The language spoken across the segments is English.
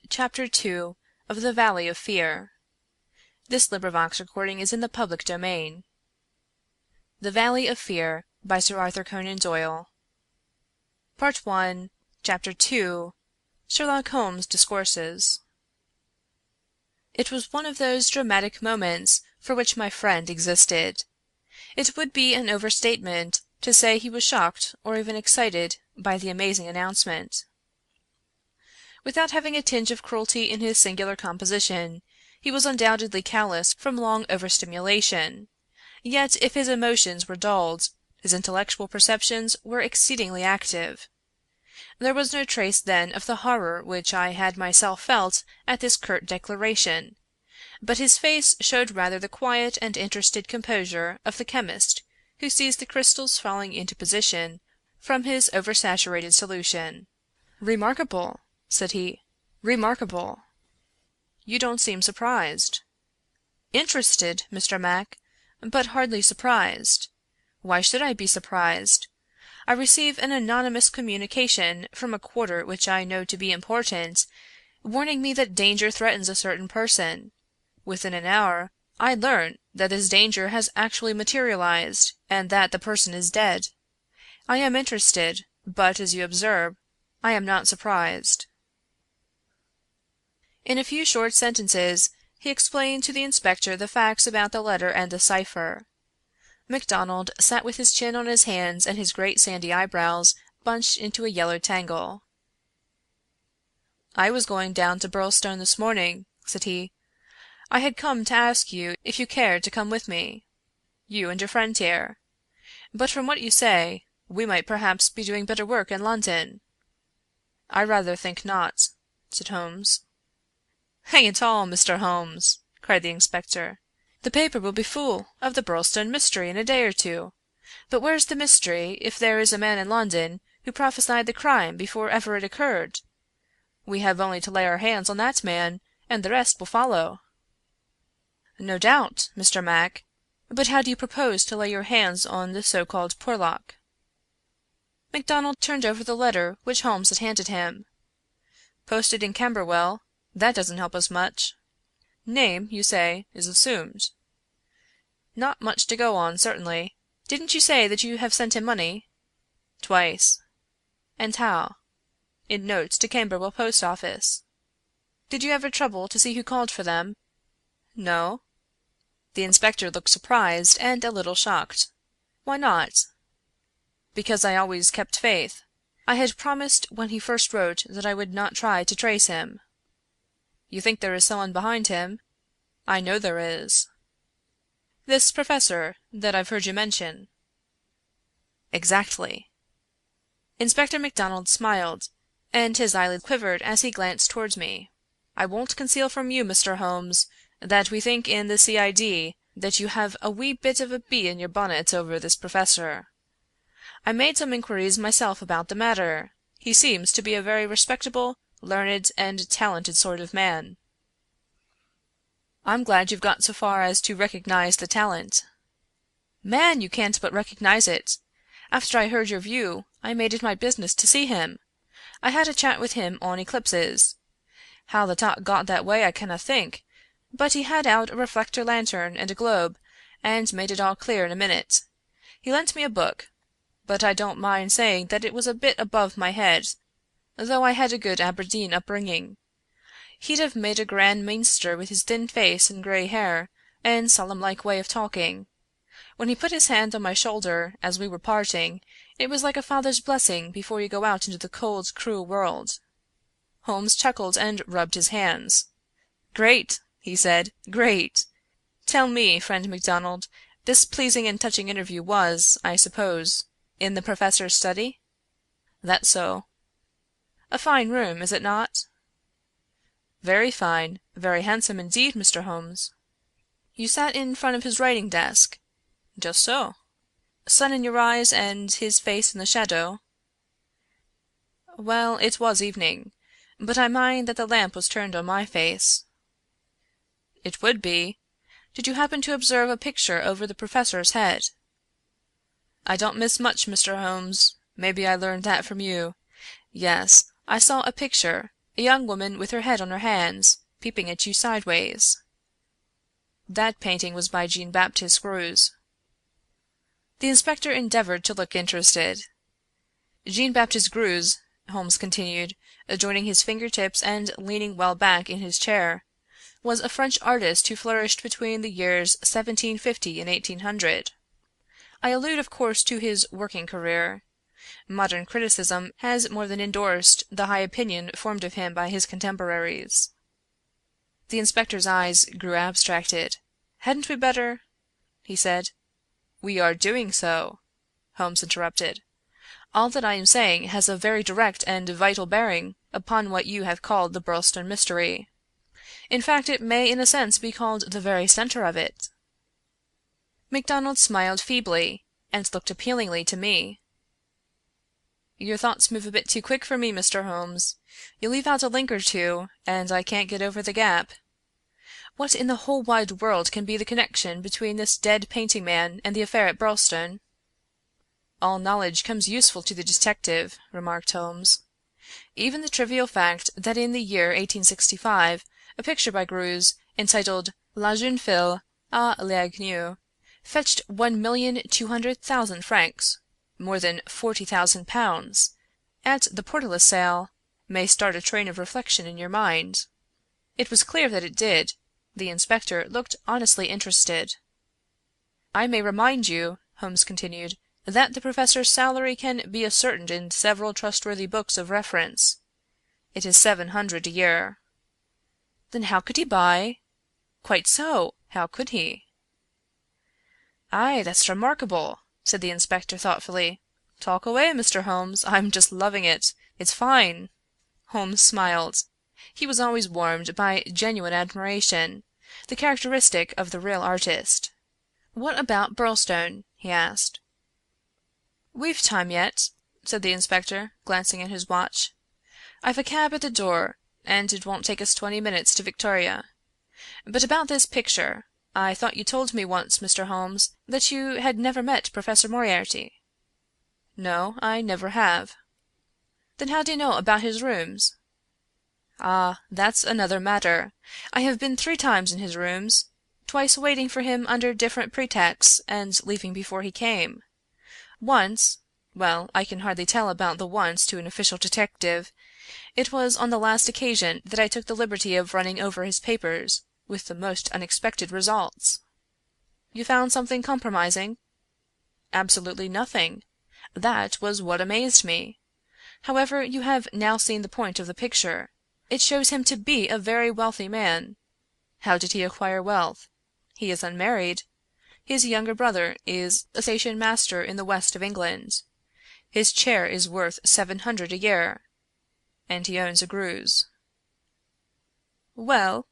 Chapter 2 of The Valley of Fear. The Valley of Fear by Sir Arthur Conan Doyle. Part 1, Chapter 2 Sherlock Holmes' Discourses. It was one of those dramatic moments for which my friend existed. It would be an overstatement to say he was shocked or even excited by the amazing announcement. Without having a tinge of cruelty in his singular composition, he was undoubtedly callous from long overstimulation; yet if his emotions were dulled, his intellectual perceptions were exceedingly active. There was no trace then of the horror which I had myself felt at this curt declaration, but his face showed rather the quiet and interested composure of the chemist who sees the crystals falling into position from his oversaturated solution. "Remarkable!" said he. "Remarkable! You don't seem surprised." "Interested, Mr. Mac, but hardly surprised. Why should I be surprised? I receive an anonymous communication from a quarter which I know to be important, warning me that danger threatens a certain person. Within an hour I learn that this danger has actually materialized, and that the person is dead. I am interested, but, as you observe, I am not surprised." In a few short sentences he explained to the inspector the facts about the letter and the cipher. MacDonald sat with his chin on his hands and his great sandy eyebrows bunched into a yellow tangle. "I was going down to Birlstone this morning," said he. "I had come to ask you if you cared to come with me, you and your friend here. But from what you say, we might perhaps be doing better work in London." "I rather think not," said Holmes. "Hang it all, Mr. Holmes!" cried the inspector. "The paper will be full of the Birlstone mystery in a day or two. But where's the mystery if there is a man in London who prophesied the crime before ever it occurred? We have only to lay our hands on that man, and the rest will follow." "No doubt, Mr. Mac. But how do you propose to lay your hands on the so-called Porlock?" MacDonald turned over the letter which Holmes had handed him. "Posted in Camberwell. That doesn't help us much. Name, you say, is assumed. Not much to go on, certainly. Didn't you say that you have sent him money?" "Twice." "And how?" "In notes to Camberwell post office." "Did you ever trouble to see who called for them?" "No." The inspector looked surprised and a little shocked. "Why not?" "Because I always kept faith. I had promised when he first wrote that I would not try to trace him." "You think there is someone behind him?" "I know there is." "This professor that I've heard you mention?" "Exactly." Inspector MacDonald smiled, and his eyelid quivered as he glanced towards me. "I won't conceal from you, Mr. Holmes, that we think in the C.I.D. that you have a wee bit of a bee in your bonnet over this professor. I made some inquiries myself about the matter. He seems to be a very respectable, learned, and talented sort of man." "I'm glad you've got so far as to recognize the talent." "Man, you can't but recognize it. After I heard your view, I made it my business to see him. I had a chat with him on eclipses. How the talk got that way I canna think, but he had out a reflector lantern and a globe, and made it all clear in a minute. He lent me a book, but I don't mind saying that it was a bit above my head, though I had a good Aberdeen upbringing. He'd have made a grand maester with his thin face and grey hair, and solemn-like way of talking. When he put his hand on my shoulder as we were parting, it was like a father's blessing before you go out into the cold, cruel world." Holmes chuckled and rubbed his hands. "Great!" he said. "Great! Tell me, friend MacDonald, this pleasing and touching interview was, I suppose, in the professor's study?" "That's so." "A fine room, is it not?" "Very fine, very handsome indeed, Mr. Holmes." "You sat in front of his writing desk?" "Just so." "Sun in your eyes and his face in the shadow?" "Well, it was evening, but I mind that the lamp was turned on my face." "It would be. Did you happen to observe a picture over the professor's head?" "I don't miss much, Mr. Holmes. Maybe I learned that from you. Yes, I saw a picture A young woman with her head on her hands, peeping at you sideways. That painting was by Jean Baptiste Greuze. The inspector endeavored to look interested. Jean Baptiste Greuze, Holmes continued, joining his fingertips and leaning well back in his chair, was a French artist who flourished between the years 1750 and 1800. I allude, of course, to his working career. Modern criticism has more than endorsed the high opinion formed of him by his contemporaries. The inspector's eyes grew abstracted. "Hadn't we better—" he said. "We are doing so," Holmes interrupted. "All that I am saying has a very direct and vital bearing upon what you have called the Burlstone mystery. In fact, it may in a sense be called the very center of it." MacDonald smiled feebly, and looked appealingly to me. "Your thoughts move a bit too quick for me, Mr. Holmes. You leave out a link or two, and I can't get over the gap. What in the whole wide world can be the connection between this dead painting man and the affair at Burlstone?" "All knowledge comes useful to the detective," remarked Holmes. "Even the trivial fact that in the year 1865 a picture by Greuze, entitled La Jeune Fille à l'Agneau, fetched 1,200,000 francs (more than £40,000) at the Portolles sale, may start a train of reflection in your mind." It was clear that it did. The inspector looked honestly interested. "I may remind you," Holmes continued, "that the professor's salary can be ascertained in several trustworthy books of reference. It is 700 a year." "Then how could he buy—" "Quite so. How could he?" "Aye, that's remarkable," said the inspector thoughtfully. "Talk away, Mr. Holmes. I'm just loving it. It's fine." Holmes smiled. He was always warmed by genuine admiration, the characteristic of the real artist. "What about Burlstone?" he asked. "We've time yet," said the inspector, glancing at his watch. "I've a cab at the door, and it won't take us 20 minutes to Victoria. But about this picture. I thought you told me once, Mr. Holmes, that you had never met Professor Moriarty." "No, I never have." "Then how do you know about his rooms?" "Ah, that's another matter. I have been 3 times in his rooms, twice waiting for him under different pretexts, and leaving before he came. Once—well, I can hardly tell about the once to an official detective. It was on the last occasion that I took the liberty of running over his papers, with the most unexpected results." "You found something compromising?" "Absolutely nothing. That was what amazed me. However, you have now seen the point of the picture. It shows him to be a very wealthy man. How did he acquire wealth? He is unmarried. His younger brother is a station master in the west of England. His chair is worth 700 a year. And he owns a Greuze." "Well?"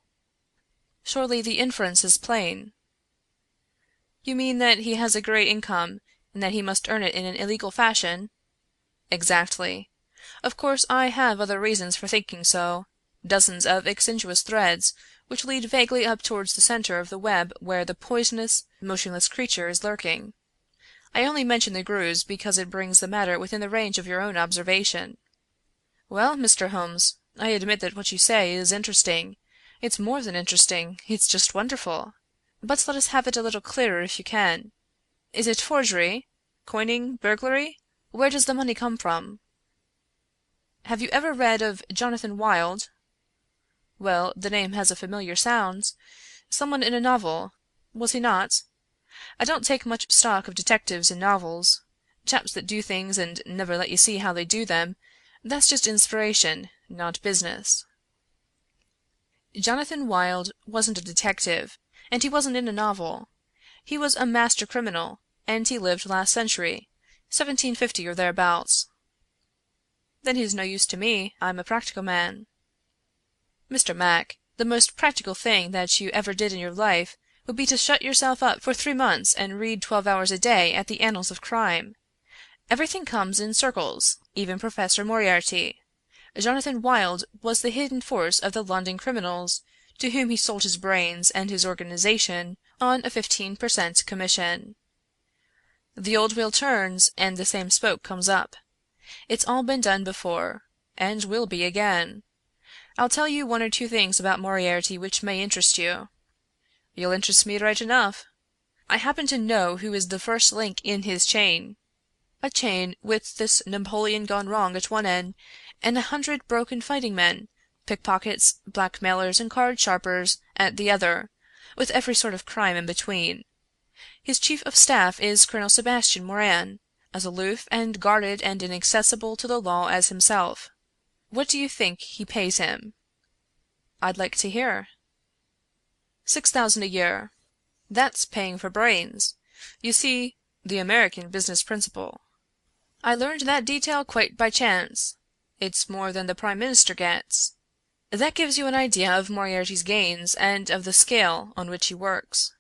"Surely the inference is plain." "You mean that he has a great income, and that he must earn it in an illegal fashion?" "Exactly. Of course, I have other reasons for thinking so, dozens of exiguous threads which lead vaguely up towards the center of the web where the poisonous, motionless creature is lurking. I only mention the Greuze because it brings the matter within the range of your own observation." "Well, Mr. Holmes, I admit that what you say is interesting. It's more than interesting, it's just wonderful. But let us have it a little clearer if you can. Is it forgery? Coining? Burglary? Where does the money come from?" "Have you ever read of Jonathan Wild?" "Well, the name has a familiar sound. Someone in a novel, was he not? I don't take much stock of detectives in novels. Chaps that do things and never let you see how they do them, that's just inspiration, not business." "Jonathan Wild wasn't a detective, and he wasn't in a novel. He was a master criminal, and he lived last century, 1750 or thereabouts." "Then he's no use to me. I'm a practical man." "Mr. Mac, the most practical thing that you ever did in your life would be to shut yourself up for 3 months and read 12 hours a day at the annals of crime. Everything comes in circles, even Professor Moriarty. Jonathan Wild was the hidden force of the London criminals, to whom he sold his brains and his organization on a 15 per cent. commission. The old wheel turns, and the same spoke comes up. It's all been done before, and will be again. I'll tell you one or two things about Moriarty which may interest you." "You'll interest me right enough. I happen to know who is the first link in his chain a chain with this Napoleon gone wrong at one end, and 100 broken fighting men, pickpockets, blackmailers, and card sharpers at the other, with every sort of crime in between. His chief of staff is Colonel Sebastian Moran, as aloof and guarded and inaccessible to the law as himself. What do you think he pays him?" "I'd like to hear." "6,000 a year. That's paying for brains. You see, the American business principle. I learned that detail quite by chance. It's more than the Prime Minister gets. That gives you an idea of Moriarty's gains and of the scale on which he works.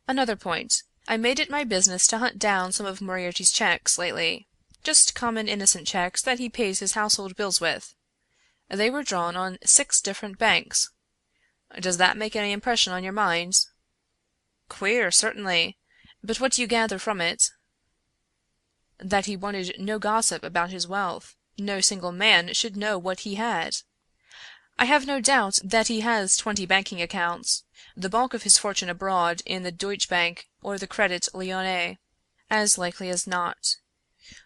Another point. I made it my business to hunt down some of Moriarty's checks lately. Just common innocent checks that he pays his household bills with. They were drawn on 6 different banks. Does that make any impression on your mind?" "Queer, certainly. But what do you gather from it?" "That he wanted no gossip about his wealth. No single man should know what he had. I have no doubt that he has 20 banking accounts, the bulk of his fortune abroad in the Deutsche Bank or the Credit Lyonnais, as likely as not.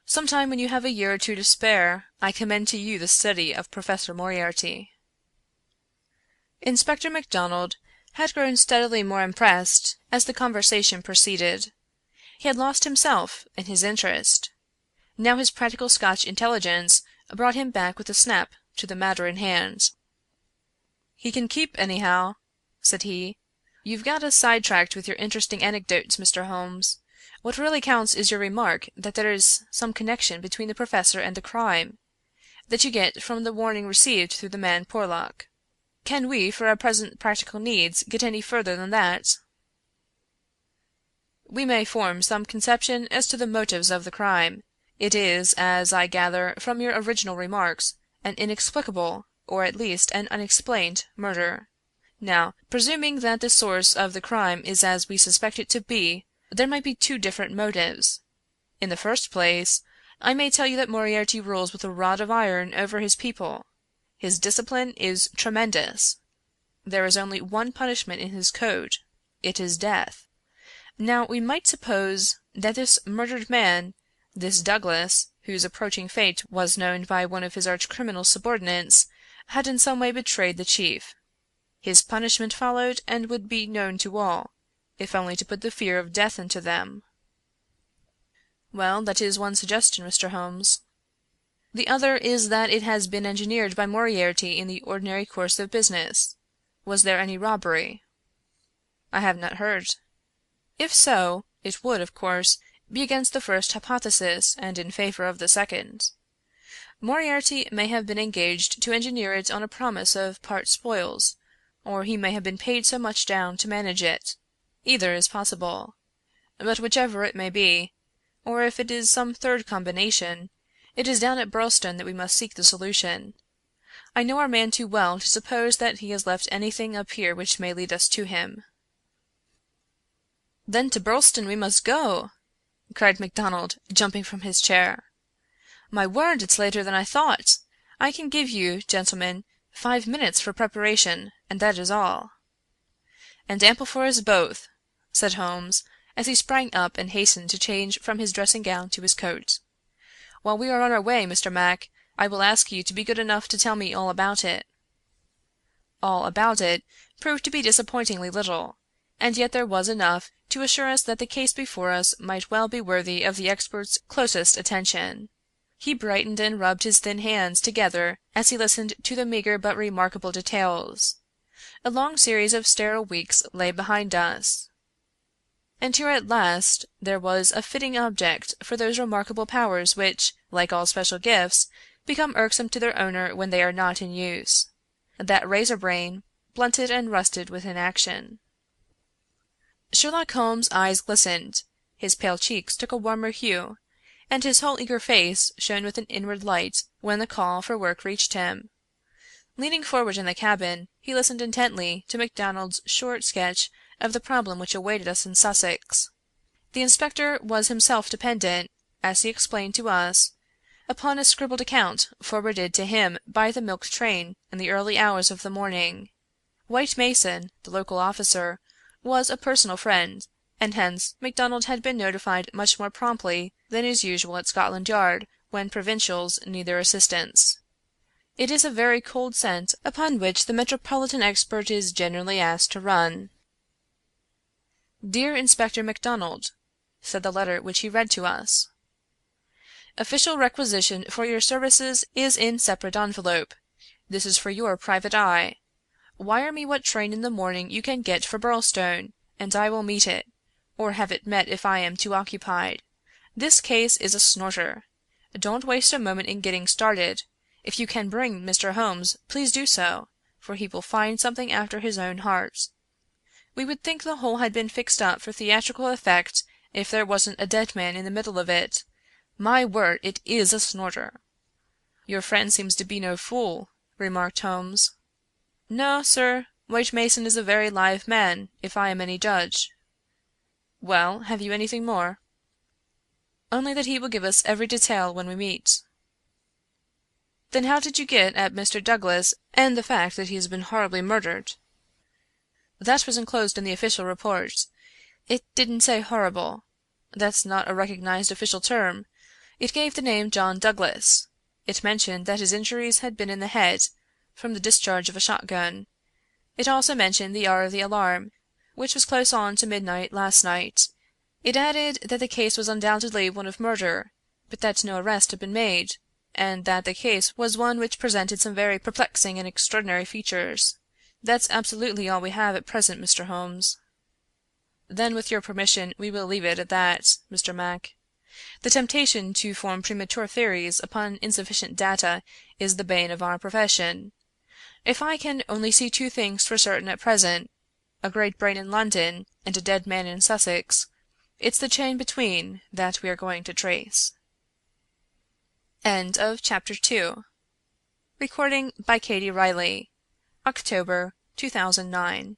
Sometime when you have a year or two to spare, I commend to you the study of Professor Moriarty." Inspector MacDonald had grown steadily more impressed as the conversation proceeded. He had lost himself in his interest. Now his practical Scotch intelligence brought him back with a snap to the matter in hand. "He can keep, anyhow," said he. "You've got us sidetracked with your interesting anecdotes, Mr. Holmes. What really counts is your remark that there is some connection between the professor and the crime, that you get from the warning received through the man Porlock. Can we, for our present practical needs, get any further than that?" "We may form some conception as to the motives of the crime. It is, as I gather from your original remarks, an inexplicable, or at least an unexplained, murder. Now, presuming that the source of the crime is as we suspect it to be, there might be 2 different motives. In the first place, I may tell you that Moriarty rules with a rod of iron over his people. His discipline is tremendous. There is only one punishment in his code. It is death. Now, we might suppose that this murdered man, this Douglas, whose approaching fate was known by one of his arch-criminal's subordinates, had in some way betrayed the chief. His punishment followed and would be known to all, if only to put the fear of death into them." "Well, that is one suggestion, Mr. Holmes." "The other is that it has been engineered by Moriarty in the ordinary course of business. Was there any robbery?" "I have not heard." "If so, it would, of course, be against the first hypothesis and in favor of the second. Moriarty may have been engaged to engineer it on a promise of part spoils, or he may have been paid so much down to manage it. Either is possible. But whichever it may be, or if it is some third combination, it is down at Burleston that we must seek the solution. I know our man too well to suppose that he has left anything up here which may lead us to him." "Then to Burleston we must go!" cried MacDonald, jumping from his chair. "My word, it's later than I thought! I can give you, gentlemen, 5 minutes for preparation, and that is all." "And ample for us both," said Holmes, as he sprang up and hastened to change from his dressing gown to his coat. "While we are on our way, Mr. Mac, I will ask you to be good enough to tell me all about it." All about it proved to be disappointingly little, and yet there was enough to assure us that the case before us might well be worthy of the expert's closest attention. He brightened and rubbed his thin hands together as he listened to the meagre but remarkable details. A long series of sterile weeks lay behind us, and here at last there was a fitting object for those remarkable powers which, like all special gifts, become irksome to their owner when they are not in use. That razor brain, blunted and rusted with inaction. Sherlock Holmes' eyes glistened, his pale cheeks took a warmer hue, and his whole eager face shone with an inward light when the call for work reached him. Leaning forward in the cabin, he listened intently to MacDonald's short sketch of the problem which awaited us in Sussex. The inspector was himself dependent, as he explained to us, upon a scribbled account forwarded to him by the milk train in the early hours of the morning. White Mason, the local officer, was a personal friend, and hence MacDonald had been notified much more promptly than is usual at Scotland Yard when provincials need their assistance. It is a very cold scent upon which the metropolitan expert is generally asked to run. "Dear Inspector MacDonald," said the letter which he read to us, "official requisition for your services is in separate envelope. This is for your private eye. Wire me what train in the morning you can get for Burlstone, and I will meet it, or have it met if I am too occupied. This case is a snorter. Don't waste a moment in getting started. If you can bring Mr. Holmes, please do so, for he will find something after his own heart. We would think the whole had been fixed up for theatrical effect if there wasn't a dead man in the middle of it. My word, it is a snorter." "Your friend seems to be no fool," remarked Holmes. "No, sir. White Mason is a very live man, if I am any judge." "Well, have you anything more?" "Only that he will give us every detail when we meet." "Then how did you get at Mr. Douglas and the fact that he has been horribly murdered?" "That was enclosed in the official report. It didn't say horrible. That's not a recognized official term. It gave the name John Douglas. It mentioned that his injuries had been in the head, from the discharge of a shotgun. It also mentioned the hour of the alarm, which was close on to midnight last night. It added that the case was undoubtedly one of murder, but that no arrest had been made, and that the case was one which presented some very perplexing and extraordinary features. That's absolutely all we have at present, Mr. Holmes." "Then, with your permission, we will leave it at that, Mr. Mac. The temptation to form premature theories upon insufficient data is the bane of our profession. If I can only see two things for certain at present, a great brain in London and a dead man in Sussex, it's the chain between that we are going to trace." Chapter 3 October 2009